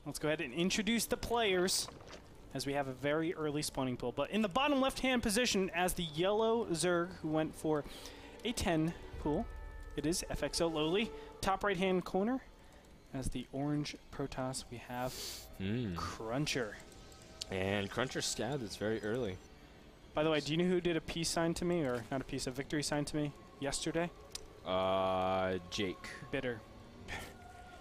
let's go ahead and introduce the players, as we have a very early spawning pool. But in the bottom left-hand position, as the yellow Zerg, who went for a 10 pool, it is FXO LoWeLy. Top right-hand corner, as the orange Protoss, we have CrunCher. And CrunCher scabbed. It's very early. By the way, do you know who did a peace sign to me, or not a peace, a victory sign to me yesterday? Jake. Bitter.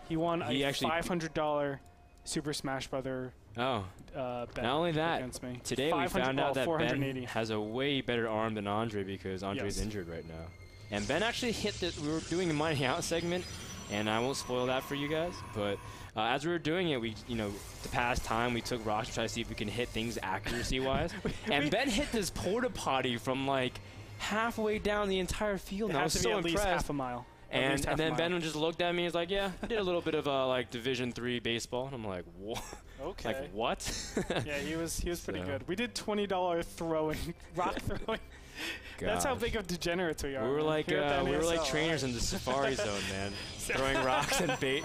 He won a $500 Super Smash Brother bet. Not only that, against me. today we found out that Ben has a way better arm than Andre because Andre's injured right now. And Ben actually hit the, we were doing a mining out segment, and I won't spoil that for you guys, but as we were doing it, we, the past time we took rocks to try to see if we can hit things accuracy-wise. And Ben hit this porta potty from like halfway down the entire field. And I was so impressed. At least half a mile. And then Ben just looked at me and was like, yeah, I did a little bit of like Division III baseball. And I'm like, what? Okay. Like, what? Yeah, he was pretty good. We did $20 throwing, rock throwing. That's how big of degenerates we are. We were like trainers in the Safari Zone, man, throwing rocks and bait.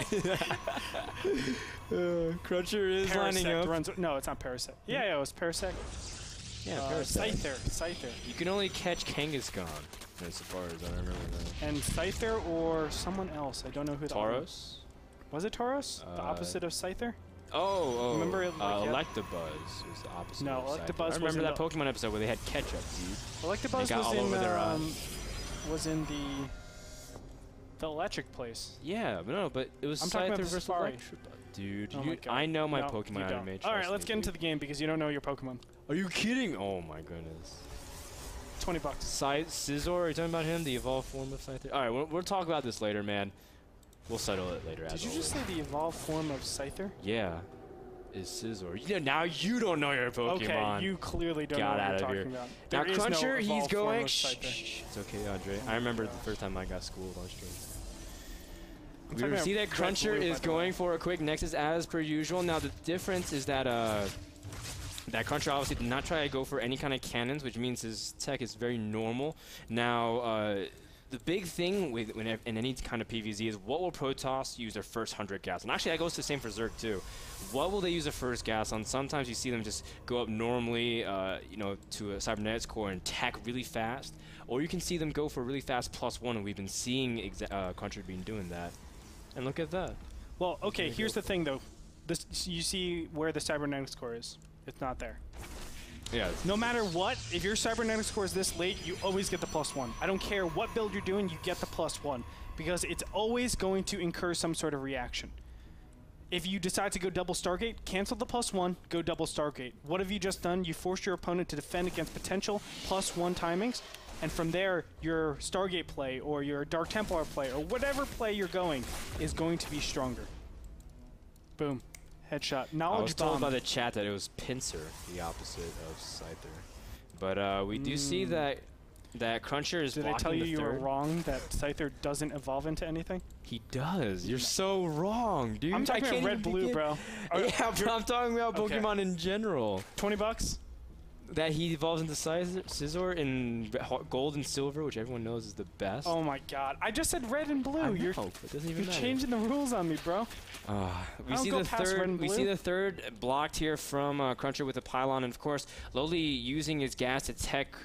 CrunCher is lining up. No, it's not Parasect. Yeah, it was Parasect. Yeah, Parasect. Scyther. You can only catch Kangaskhan in Safari Zone. I remember that. And Scyther or someone else. I don't know who. Tauros. Was it Tauros? The opposite of Scyther? Oh. Remember it, Electabuzz was the opposite. No, of Electabuzz. I remember that Pokemon episode where they had ketchup, dude. Electabuzz was in the electric place. Yeah, but it was Scyther versus Electabuzz. Dude, I know my Pokemon anime. All right, let's get into the game because you don't know your Pokemon. Are you kidding? Oh my goodness. $20. Scizor, are you talking about him? The evolved form of Scyther? All right, we'll talk about this later, man. We'll settle it later. Did you just say the evolved form of Scyther? Yeah. Is Scizor. Yeah, now you don't know your Pokemon. Okay, you clearly don't know what you're talking about. Now CrunCher, he's going. Shh, it's okay, Andre. I remember the first time I got schooled on stream. We see that CrunCher is going for a quick Nexus as per usual. Now the difference is that that CrunCher obviously did not try to go for any kind of cannons, which means his tech is very normal. Now the big thing in any kind of PvZ is what will Protoss use their first 100 gas on? Actually, that goes the same for Zerg too. What will they use their first gas on? Sometimes you see them just go up normally, to a Cybernetics core and tech really fast, or you can see them go for a really fast +1, and we've been seeing CrunCher being doing that. And look at that. Well, okay, here's the thing though. You see where the Cybernetics core is? It's not there. Yeah. No matter what, if your Cybernetics core is this late, you always get the +1. I don't care what build you're doing, you get the +1 because it's always going to incur some sort of reaction. If you decide to go double Stargate, cancel the +1, go double Stargate. What have you just done? You forced your opponent to defend against potential +1 timings, and from there, your Stargate play or your Dark Templar play or whatever play you're going is going to be stronger. Boom. Headshot. Knowledge I was told by the chat that it was Pinsir, the opposite of Scyther. But we do see that CrunCher is blocking the third. Did I tell you were wrong, that Scyther doesn't evolve into anything? He does. You're so wrong, dude. I'm talking about red-blue, bro. Yeah, but I'm talking about Pokemon in general. $20? That he evolves into Scizor in gold and silver, which everyone knows is the best. Oh my god. I just said red and blue. You're changing the rules on me, bro. We see the third blocked here from CrunCher with a pylon, and of course, LoWeLy using his gas to tech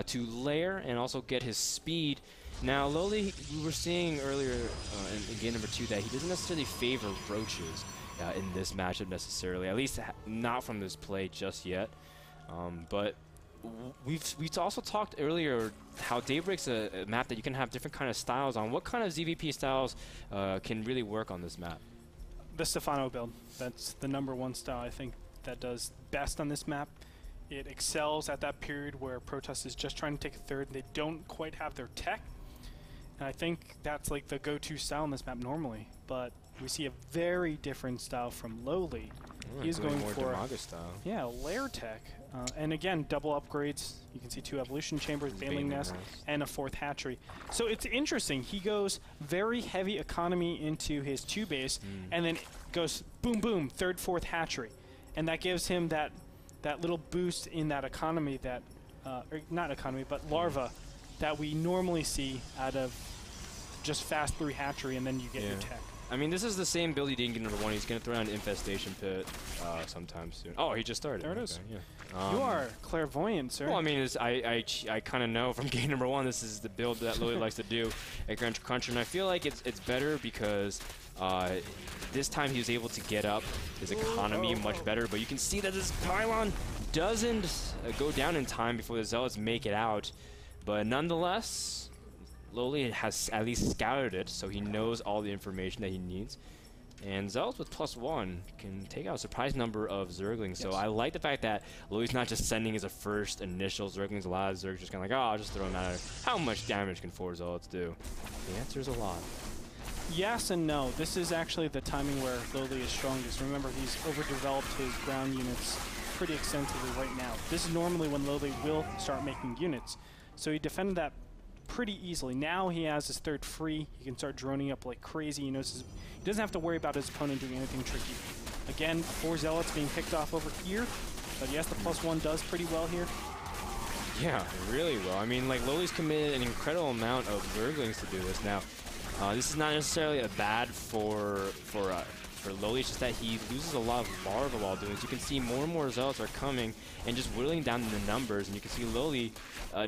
to layer and also get his speed. Now, LoWeLy, we were seeing earlier in game number 2 that he doesn't necessarily favor roaches in this matchup necessarily, at least not from this play just yet. But we also talked earlier how Daybreak's a map that you can have different kind of styles on. What kind of ZVP styles can really work on this map? The Stefano build. That's the #1 style I think that does best on this map. It excels at that period where Protoss is just trying to take a third and they don't quite have their tech. And I think that's like the go-to style on this map normally. But we see a very different style from LoWeLy. He's going for style. Yeah, layer tech. And again, double upgrades. You can see 2 evolution chambers, Baneling Nest, and a 4th hatchery. So it's interesting. He goes very heavy economy into his 2 base, and then goes boom, boom, 3rd, 4th hatchery. And that gives him that little boost in that economy that, or not economy, but larva that we normally see out of just fast 3 hatchery, and then you get your tech. I mean, this is the same build he did in #1. He's going to throw down an Infestation Pit sometime soon. Oh, he just started. There it is. Yeah. You are clairvoyant, sir. Well, I mean, I kind of know from game #1 this is the build that LoWeLy likes to do at CrunCher, and I feel like it's better because this time he was able to get up his economy much better, but you can see that this pylon doesn't go down in time before the Zealots make it out, but nonetheless, LoWeLy has at least scouted it, so he knows all the information that he needs. And Zealots with +1 can take out a surprise number of Zerglings. Yes. So I like the fact that LoWeLy's not just sending as a first initial Zerglings. A lot of Zergs just kind of like, oh, I'll just throw them out. How much damage can 4 Zealots do? The answer is a lot. Yes and no. This is actually the timing where LoWeLy is strongest. Remember, he's overdeveloped his ground units pretty extensively right now. This is normally when LoWeLy will start making units. So he defended that pretty easily. Now he has his third free. He can start droning up like crazy. He doesn't have to worry about his opponent doing anything tricky. Again, 4 Zealots being picked off over here. But yes, the +1 does pretty well here. Yeah, really well. I mean, like, LoWeLy's committed an incredible amount of Zerglings to do this. Now, this is not necessarily a bad for LoWeLy, it's just that he loses a lot of larva while doing this. You can see more and more Zealots are coming and just whittling down the numbers, and you can see LoWeLy,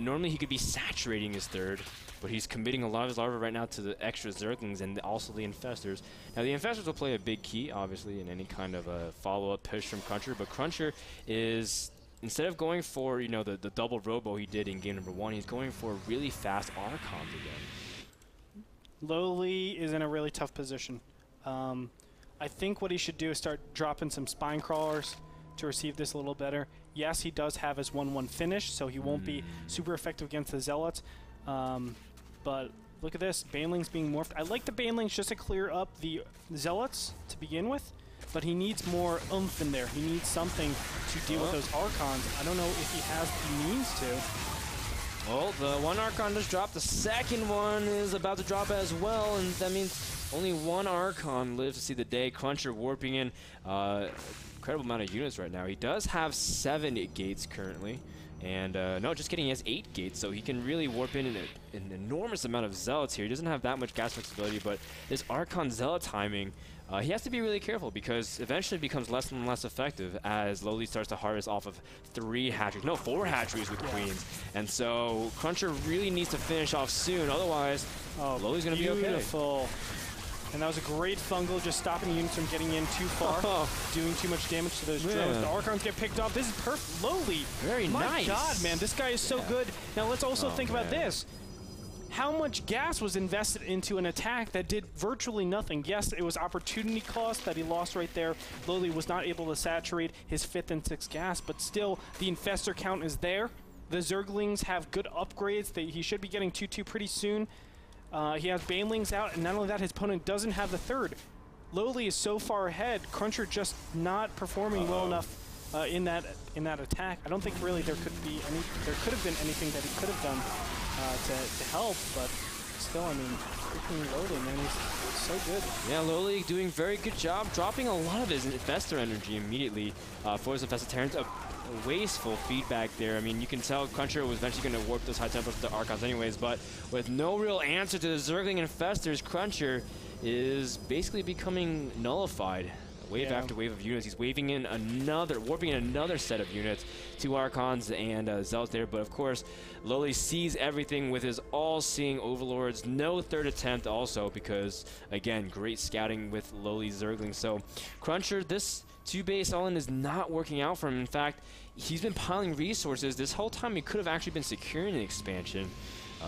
normally he could be saturating his third, but he's committing a lot of his larva right now to the extra Zerglings and also the Infestors. Now, the Infestors will play a big key, obviously, in any kind of a follow-up push from CrunCher, but CrunCher is, instead of going for, you know, the double robo he did in game #1, he's going for really fast Archons again. LoWeLy is in a really tough position. I think what he should do is start dropping some Spine Crawlers to receive this a little better. Yes, he does have his 1/1 finish, so he won't be super effective against the Zealots. But look at this, Banelings being morphed. I like the Banelings just to clear up the Zealots to begin with, but he needs more oomph in there. He needs something to deal with those Archons. I don't know if he has the means to. Well, the one Archon just dropped. The second one is about to drop as well, and that means only one Archon lives to see the day. CrunCher warping in incredible amount of units right now. He does have 7 gates currently, and no, just kidding, he has 8 gates, so he can really warp in an enormous amount of Zealots here. He doesn't have that much gas flexibility, but this Archon Zealot timing, he has to be really careful because eventually it becomes less and less effective as LoWeLy starts to harvest off of 4 hatcheries with Queens. And so CrunCher really needs to finish off soon, otherwise LoWeLy's going to be okay. Beautiful. And that was a great fungal, just stopping units from getting in too far, doing too much damage to those drones. The Archons get picked off. This is perfect. LoWeLy. Very nice. My God, man, this guy is so good. Now let's also think about this. How much gas was invested into an attack that did virtually nothing? Yes, it was opportunity cost that he lost right there. LoWeLy was not able to saturate his 5th and 6th gas, but still, the Infestor count is there. The Zerglings have good upgrades. He should be getting 2/2 pretty soon. He has Banelings out, and not only that, his opponent doesn't have the 3rd. LoWeLy is so far ahead. CrunCher just not performing well enough in that attack. I don't think really there could have been anything that he could have done to help, but still, I mean, freaking LoWeLy, man, he's so good. Yeah, LoWeLy doing very good job, dropping a lot of his Infestor energy immediately for his Infestor Terrans. Wasteful feedback there. I mean, you can tell CrunCher was eventually going to warp those high temperatures to Archons anyways, but with no real answer to the Zergling Infestors, CrunCher is basically becoming nullified. Wave after wave of units. He's warping in another set of units, 2 Archons and Zealots there, but of course, LoWeLy sees everything with his all-seeing Overlords. No 3rd attempt also because, again, great scouting with LoWeLy Zergling. So, CrunCher, this 2-base all-in is not working out for him. In fact, he's been piling resources. This whole time he could have actually been securing an expansion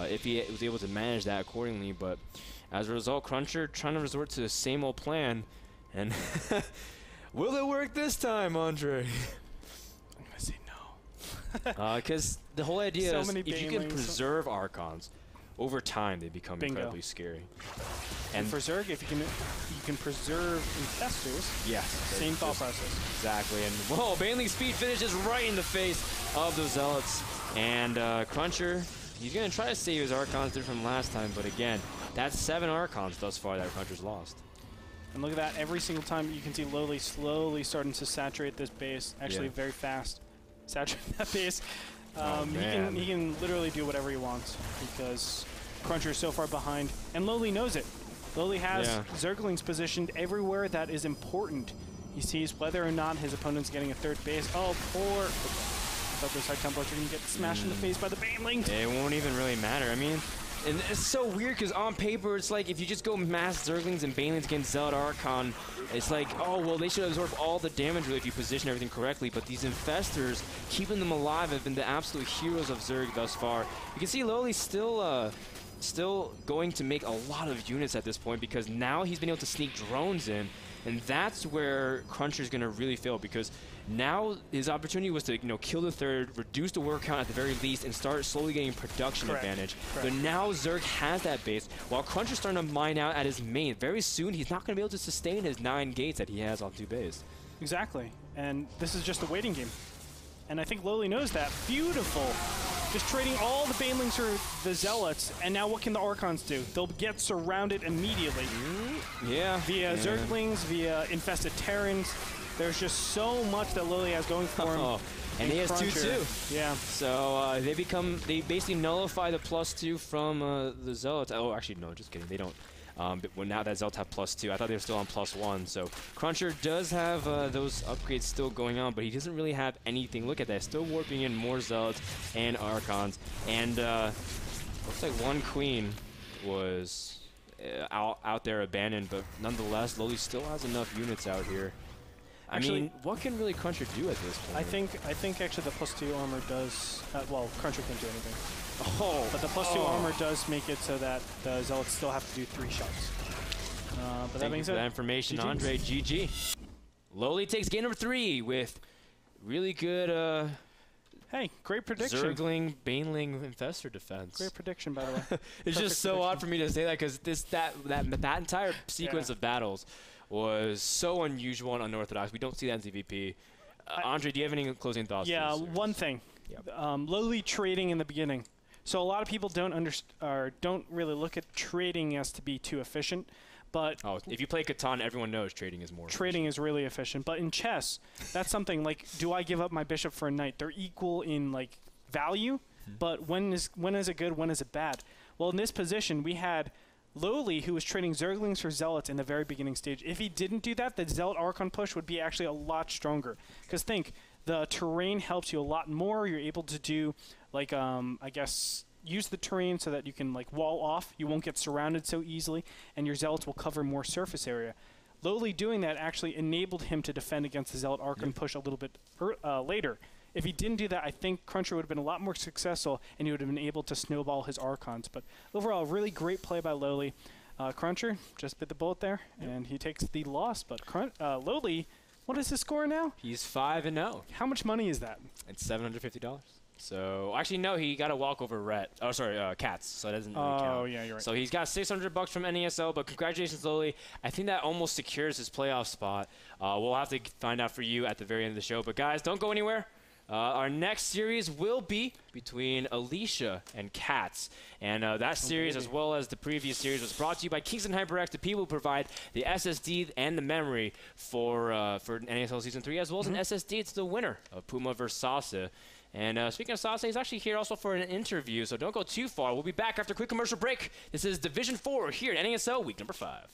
if he was able to manage that accordingly, but as a result, CrunCher trying to resort to the same old plan. And will it work this time, Andre? I'm going to say no. Because the whole idea is if you can preserve Archons, over time they become incredibly scary. And for Zerg, if you can preserve Infestors, same thought process. Exactly. And whoa, Baneling's speed finishes right in the face of those Zealots. And CrunCher, he's going to try to save his Archons from last time, but again, that's 7 Archons thus far that CrunCher's lost. And look at that, every single time you can see LoWeLy slowly starting to saturate this base, actually very fast. Saturate that base. He can literally do whatever he wants because CrunCher is so far behind, and LoWeLy knows it. LoWeLy has Zerglings positioned everywhere that is important. He sees whether or not his opponent's getting a third base. Oh, poor. I thought those High Templars were going to get smashed in the face by the Baneling. It won't even really matter. I mean, and it's so weird because on paper, it's like if you just go mass Zerglings and Banelings against Zealot Archon, it's like, oh, well, they should absorb all the damage really if you position everything correctly. But these Infestors, keeping them alive, have been the absolute heroes of Zerg thus far. You can see LoWeLy still going to make a lot of units at this point because now he's been able to sneak drones in. And that's where CrunCher is going to really fail because now his opportunity was to kill the third, reduce the work count at the very least, and start slowly getting production advantage. But now Zerg has that base, while CrunCher's starting to mine out at his main. Very soon, he's not going to be able to sustain his 9 gates that he has on 2 base. Exactly. And this is just a waiting game. And I think LoWeLy knows that. Beautiful. Just trading all the Banelings for the Zealots, and now what can the Archons do? They'll get surrounded immediately. Yeah. Via Zerglings, via infested Terrans. There's just so much that LoWeLy has going for him. And he has CrunCher. 2-2. Yeah. So they basically nullify the +2 from the Zealots. Oh, actually, no, just kidding. They don't. But now that Zealots have +2, I thought they were still on +1. So CrunCher does have those upgrades still going on, but he doesn't really have anything. Look at that, still warping in more Zealots and Archons. And looks like one Queen was out there abandoned, but nonetheless, LoWeLy still has enough units out here. Actually, I mean, what can really CrunCher do at this point? I think actually the +2 armor does. Well, CrunCher can't do anything. Oh, but the +2 armor does make it so that the Zealots still have to do 3 shots. But that being said, that information, GG. Andre. GG. LoWeLy takes game number 3 with really good. Hey, great prediction. Zergling, Baneling, Infestor defense. Great prediction, by the way. It's just so odd for me to say that because that entire sequence of battles was so unusual and unorthodox. We don't see that in ZVP. Andre, do you have any closing thoughts? Yeah, one thing. Yep. LoWeLy trading in the beginning. So a lot of people don't really look at trading as to be too efficient. But if you play Catan, everyone knows trading is more efficient. Is really efficient. But in chess, that's something like, do I give up my bishop for a knight? They're equal in like value, but when is it good, when is it bad? Well, in this position, we had LoWeLy, who was trading Zerglings for Zealots in the very beginning stage. If he didn't do that, the Zealot Archon push would be actually a lot stronger. Because think, the terrain helps you a lot more. You're able to do, like, I guess, use the terrain so that you can, like, wall off. You won't get surrounded so easily, and your Zealots will cover more surface area. LoWeLy doing that actually enabled him to defend against the Zealot Archon push a little bit later. If he didn't do that, I think CrunCher would have been a lot more successful, and he would have been able to snowball his Archons. But overall, really great play by LoWeLy. CrunCher just bit the bullet there, and he takes the loss. But LoWeLy, what is his score now? He's 5-0. How much money is that? It's $750. So actually, no, he got a walk over Cats. So that doesn't really count. Oh yeah, you're right. So he's got $600 from NASL. But congratulations, LoWeLy. I think that almost secures his playoff spot. We'll have to find out for you at the very end of the show. But guys, don't go anywhere. Our next series will be between Alicia and Cats. And that series, as well as the previous series, was brought to you by Kingston HyperX, the people who provide the SSD and the memory for NASL Season 3, as well as an SSD. It's the winner of Puma vs. Sasa. And speaking of Sasa, he's actually here also for an interview, so don't go too far. We'll be back after a quick commercial break. This is Division 4 here at NASL Week number 5.